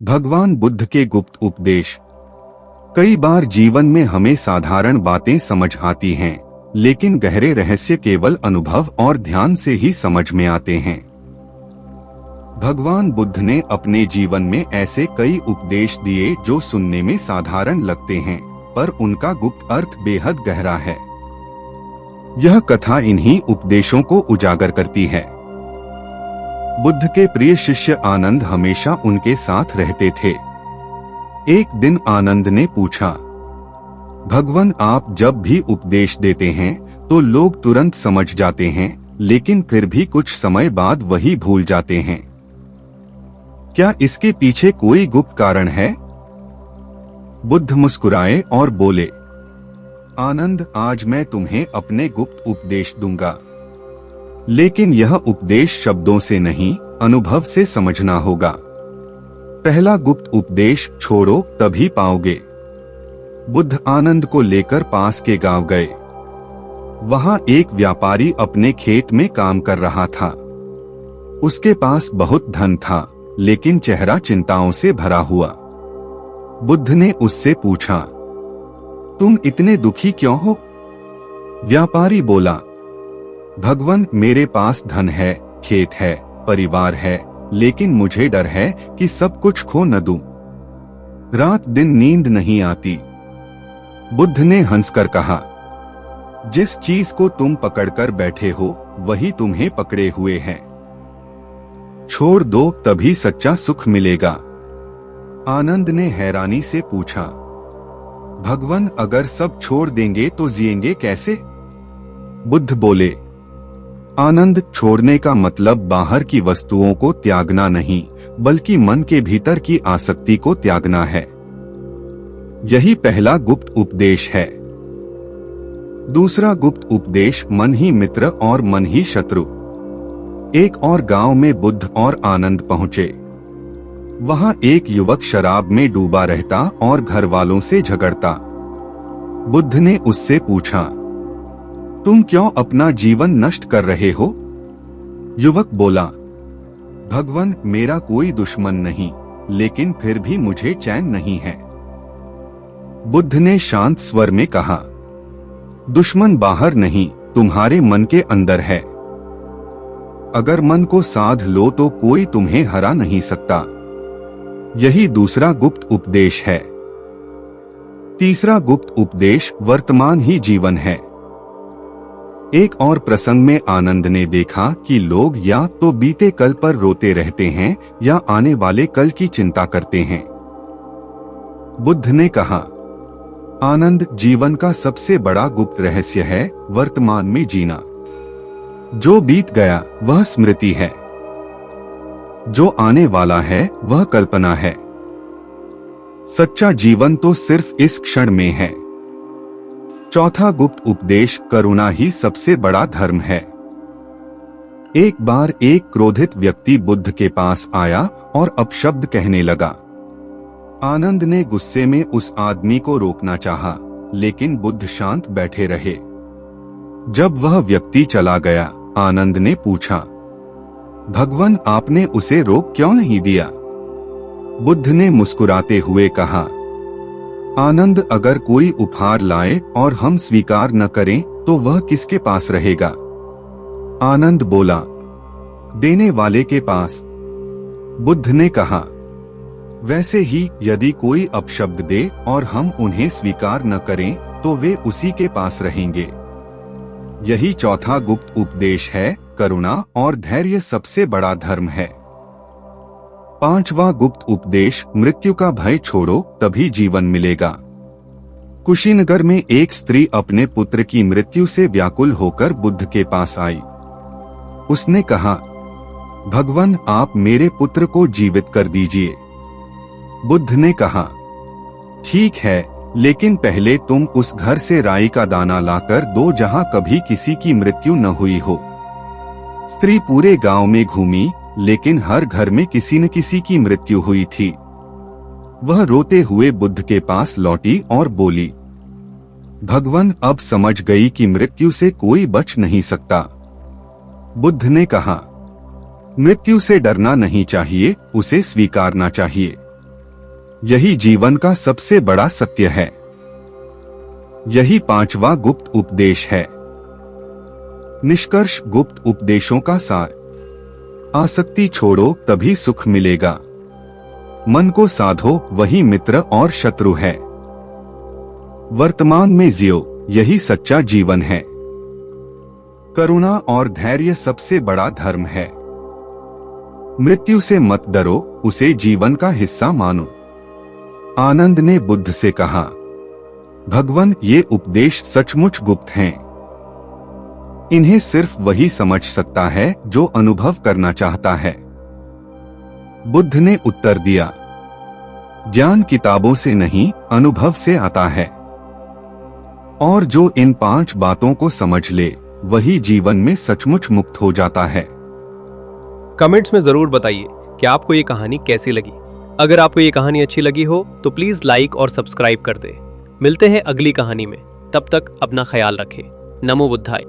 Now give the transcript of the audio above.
भगवान बुद्ध के गुप्त उपदेश। कई बार जीवन में हमें साधारण बातें समझ आती हैं, लेकिन गहरे रहस्य केवल अनुभव और ध्यान से ही समझ में आते हैं। भगवान बुद्ध ने अपने जीवन में ऐसे कई उपदेश दिए जो सुनने में साधारण लगते हैं, पर उनका गुप्त अर्थ बेहद गहरा है। यह कथा इन्हीं उपदेशों को उजागर करती है। बुद्ध के प्रिय शिष्य आनंद हमेशा उनके साथ रहते थे। एक दिन आनंद ने पूछा, भगवान आप जब भी उपदेश देते हैं तो लोग तुरंत समझ जाते हैं, लेकिन फिर भी कुछ समय बाद वही भूल जाते हैं। क्या इसके पीछे कोई गुप्त कारण है? बुद्ध मुस्कुराए और बोले, आनंद आज मैं तुम्हें अपने गुप्त उपदेश दूंगा, लेकिन यह उपदेश शब्दों से नहीं अनुभव से समझना होगा। पहला गुप्त उपदेश छोड़ो तभी पाओगे। बुद्ध आनंद को लेकर पास के गांव गए। वहां एक व्यापारी अपने खेत में काम कर रहा था। उसके पास बहुत धन था, लेकिन चेहरा चिंताओं से भरा हुआ। बुद्ध ने उससे पूछा, तुम इतने दुखी क्यों हो? व्यापारी बोला, भगवान मेरे पास धन है, खेत है, परिवार है, लेकिन मुझे डर है कि सब कुछ खो न दूं। रात दिन नींद नहीं आती। बुद्ध ने हंसकर कहा, जिस चीज को तुम पकड़कर बैठे हो वही तुम्हें पकड़े हुए है। छोड़ दो तभी सच्चा सुख मिलेगा। आनंद ने हैरानी से पूछा, भगवान अगर सब छोड़ देंगे तो जिएंगे कैसे? बुद्ध बोले, आनंद छोड़ने का मतलब बाहर की वस्तुओं को त्यागना नहीं, बल्कि मन के भीतर की आसक्ति को त्यागना है। यही पहला गुप्त उपदेश है। दूसरा गुप्त उपदेश मन ही मित्र और मन ही शत्रु। एक और गांव में बुद्ध और आनंद पहुंचे। वहां एक युवक शराब में डूबा रहता और घर वालों से झगड़ता। बुद्ध ने उससे पूछा, तुम क्यों अपना जीवन नष्ट कर रहे हो? युवक बोला, भगवान मेरा कोई दुश्मन नहीं, लेकिन फिर भी मुझे चैन नहीं है। बुद्ध ने शांत स्वर में कहा, दुश्मन बाहर नहीं, तुम्हारे मन के अंदर है। अगर मन को साध लो तो कोई तुम्हें हरा नहीं सकता। यही दूसरा गुप्त उपदेश है। तीसरा गुप्त उपदेश वर्तमान ही जीवन है। एक और प्रसंग में आनंद ने देखा कि लोग या तो बीते कल पर रोते रहते हैं या आने वाले कल की चिंता करते हैं। बुद्ध ने कहा, आनंद जीवन का सबसे बड़ा गुप्त रहस्य है वर्तमान में जीना। जो बीत गया वह स्मृति है, जो आने वाला है वह कल्पना है। सच्चा जीवन तो सिर्फ इस क्षण में है। चौथा गुप्त उपदेश करुणा ही सबसे बड़ा धर्म है। एक बार एक क्रोधित व्यक्ति बुद्ध के पास आया और अपशब्द कहने लगा। आनंद ने गुस्से में उस आदमी को रोकना चाहा, लेकिन बुद्ध शांत बैठे रहे। जब वह व्यक्ति चला गया, आनंद ने पूछा, भगवान आपने उसे रोक क्यों नहीं दिया? बुद्ध ने मुस्कुराते हुए कहा, आनंद अगर कोई उपहार लाए और हम स्वीकार न करें तो वह किसके पास रहेगा? आनंद बोला, देने वाले के पास। बुद्ध ने कहा, वैसे ही यदि कोई अपशब्द दे और हम उन्हें स्वीकार न करें तो वे उसी के पास रहेंगे। यही चौथा गुप्त उपदेश है, करुणा और धैर्य सबसे बड़ा धर्म है। पांचवा गुप्त उपदेश मृत्यु का भय छोड़ो तभी जीवन मिलेगा। कुशीनगर में एक स्त्री अपने पुत्र की मृत्यु से व्याकुल होकर बुद्ध के पास आई। उसने कहा, भगवान आप मेरे पुत्र को जीवित कर दीजिए। बुद्ध ने कहा, ठीक है, लेकिन पहले तुम उस घर से राई का दाना लाकर दो जहां कभी किसी की मृत्यु न हुई हो। स्त्री पूरे गांव में घूमी, लेकिन हर घर में किसी न किसी की मृत्यु हुई थी। वह रोते हुए बुद्ध के पास लौटी और बोली, भगवान अब समझ गई कि मृत्यु से कोई बच नहीं सकता। बुद्ध ने कहा, मृत्यु से डरना नहीं चाहिए, उसे स्वीकारना चाहिए। यही जीवन का सबसे बड़ा सत्य है। यही पांचवा गुप्त उपदेश है। निष्कर्ष गुप्त उपदेशों का सार। आसक्ति छोड़ो तभी सुख मिलेगा। मन को साधो वही मित्र और शत्रु है। वर्तमान में जियो यही सच्चा जीवन है। करुणा और धैर्य सबसे बड़ा धर्म है। मृत्यु से मत डरो, उसे जीवन का हिस्सा मानो। आनंद ने बुद्ध से कहा, भगवान ये उपदेश सचमुच गुप्त हैं। इन्हें सिर्फ वही समझ सकता है जो अनुभव करना चाहता है। बुद्ध ने उत्तर दिया, ज्ञान किताबों से नहीं अनुभव से आता है। और जो इन 5 बातों को समझ ले वही जीवन में सचमुच मुक्त हो जाता है। कमेंट्स में जरूर बताइए कि आपको ये कहानी कैसी लगी। अगर आपको ये कहानी अच्छी लगी हो तो प्लीज लाइक और सब्सक्राइब कर दे। मिलते हैं अगली कहानी में, तब तक अपना ख्याल रखें। नमो बुद्धाय।